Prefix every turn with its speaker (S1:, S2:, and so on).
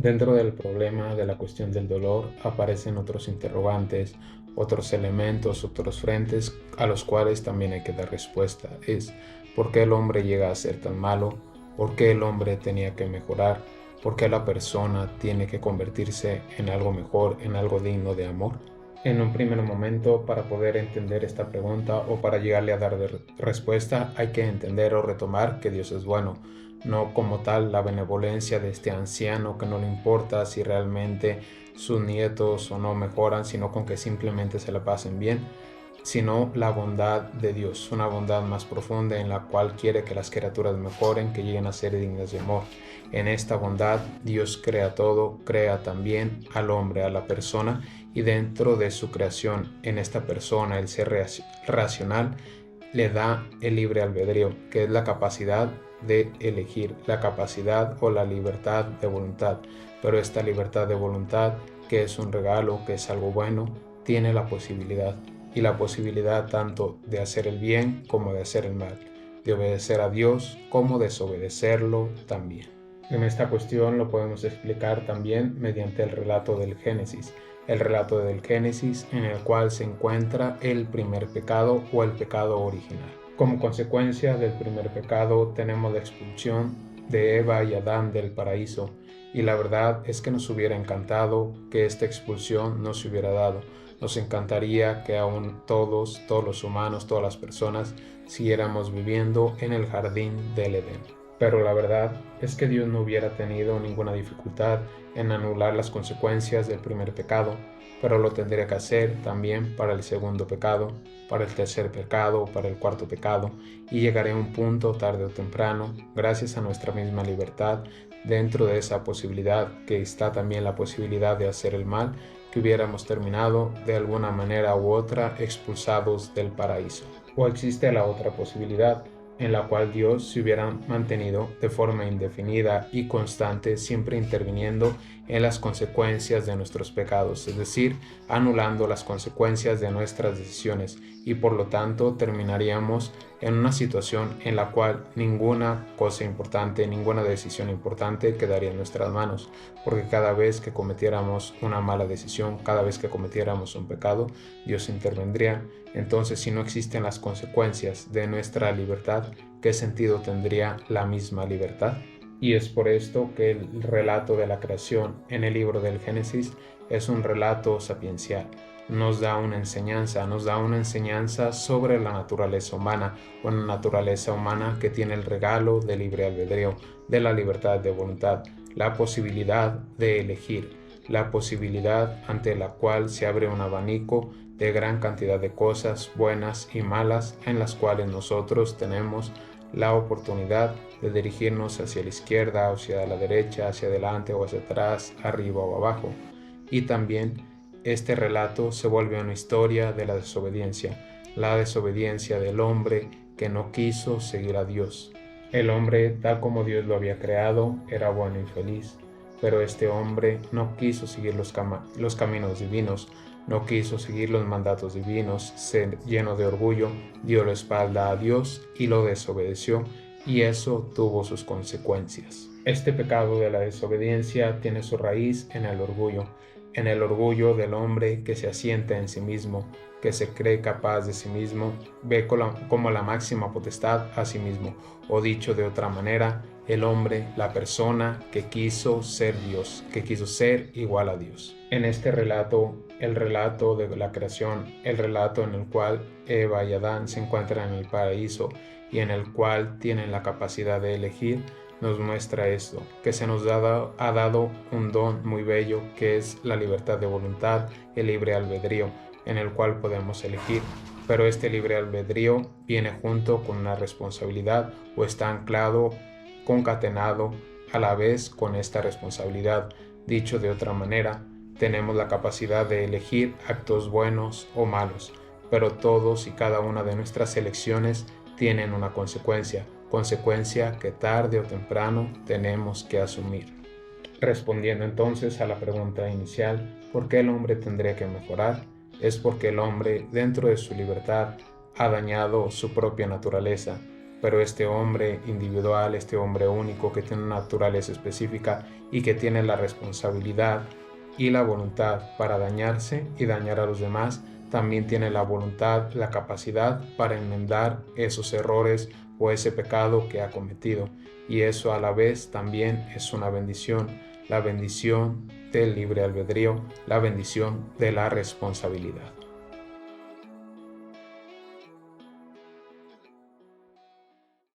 S1: Dentro del problema de la cuestión del dolor aparecen otros interrogantes, otros elementos, otros frentes a los cuales también hay que dar respuesta. Es ¿por qué el hombre llega a ser tan malo? ¿Por qué el hombre tenía que mejorar? ¿Por qué la persona tiene que convertirse en algo mejor, en algo digno de amor? En un primer momento, para poder entender esta pregunta o para llegarle a dar respuesta, hay que entender o retomar que Dios es bueno, no como tal la benevolencia de este anciano que no le importa si realmente sus nietos o no mejoran, sino con que simplemente se la pasen bien, sino la bondad de Dios, una bondad más profunda en la cual quiere que las criaturas mejoren, que lleguen a ser dignas de amor. En esta bondad Dios crea todo, crea también al hombre, a la persona, y dentro de su creación, en esta persona, el ser racional, le da el libre albedrío, que es la capacidad de elegir, la capacidad o la libertad de voluntad. Pero esta libertad de voluntad, que es un regalo, que es algo bueno, tiene la posibilidad, y la posibilidad tanto de hacer el bien como de hacer el mal, de obedecer a Dios como desobedecerlo también. En esta cuestión lo podemos explicar también mediante el relato del Génesis, el relato del Génesis en el cual se encuentra el primer pecado o el pecado original. Como consecuencia del primer pecado tenemos la expulsión de Eva y Adán del paraíso, y la verdad es que nos hubiera encantado que esta expulsión no se hubiera dado. Nos encantaría que aún todos los humanos, todas las personas, siguiéramos viviendo en el jardín del Edén. Pero la verdad es que Dios no hubiera tenido ninguna dificultad en anular las consecuencias del primer pecado, pero lo tendría que hacer también para el segundo pecado, para el tercer pecado, para el cuarto pecado, y llegaré a un punto tarde o temprano, gracias a nuestra misma libertad, dentro de esa posibilidad que está también la posibilidad de hacer el mal, que hubiéramos terminado de alguna manera u otra expulsados del paraíso. O existe la otra posibilidad, en la cual Dios se hubiera mantenido de forma indefinida y constante, siempre interviniendo en las consecuencias de nuestros pecados, es decir, anulando las consecuencias de nuestras decisiones, y por lo tanto terminaríamos en una situación en la cual ninguna cosa importante, ninguna decisión importante quedaría en nuestras manos, porque cada vez que cometiéramos una mala decisión, cada vez que cometiéramos un pecado, Dios intervendría. Entonces, si no existen las consecuencias de nuestra libertad, ¿qué sentido tendría la misma libertad? Y es por esto que el relato de la creación en el libro del Génesis es un relato sapiencial. Nos da una enseñanza sobre la naturaleza humana, una naturaleza humana que tiene el regalo del libre albedrío, de la libertad de voluntad, la posibilidad de elegir, la posibilidad ante la cual se abre un abanico de gran cantidad de cosas buenas y malas en las cuales nosotros tenemos la oportunidad de dirigirnos hacia la izquierda, hacia la derecha, hacia adelante o hacia atrás, arriba o abajo. Y también este relato se vuelve una historia de la desobediencia del hombre que no quiso seguir a Dios. El hombre, tal como Dios lo había creado, era bueno y feliz, pero este hombre no quiso seguir los caminos divinos, no quiso seguir los mandatos divinos, se llenó de orgullo, dio la espalda a Dios y lo desobedeció, y eso tuvo sus consecuencias. Este pecado de la desobediencia tiene su raíz en el orgullo del hombre que se asienta en sí mismo, que se cree capaz de sí mismo, ve como la máxima potestad a sí mismo, o dicho de otra manera, el hombre, la persona que quiso ser Dios, que quiso ser igual a Dios. En este relato, el relato de la creación, el relato en el cual Eva y Adán se encuentran en el paraíso y en el cual tienen la capacidad de elegir, nos muestra esto, que se nos ha dado un don muy bello, que es la libertad de voluntad, el libre albedrío, en el cual podemos elegir. Pero este libre albedrío viene junto con una responsabilidad, o está anclado, concatenado a la vez con esta responsabilidad. Dicho de otra manera, tenemos la capacidad de elegir actos buenos o malos, pero todos y cada una de nuestras elecciones tienen una consecuencia que tarde o temprano tenemos que asumir. Respondiendo entonces a la pregunta inicial, ¿por qué el hombre tendría que mejorar? Es porque el hombre, dentro de su libertad, ha dañado su propia naturaleza, pero este hombre individual, este hombre único que tiene una naturaleza específica y que tiene la responsabilidad y la voluntad para dañarse y dañar a los demás, también tiene la voluntad, la capacidad para enmendar esos errores o ese pecado que ha cometido. Y eso a la vez también es una bendición, la bendición del libre albedrío, la bendición de la responsabilidad.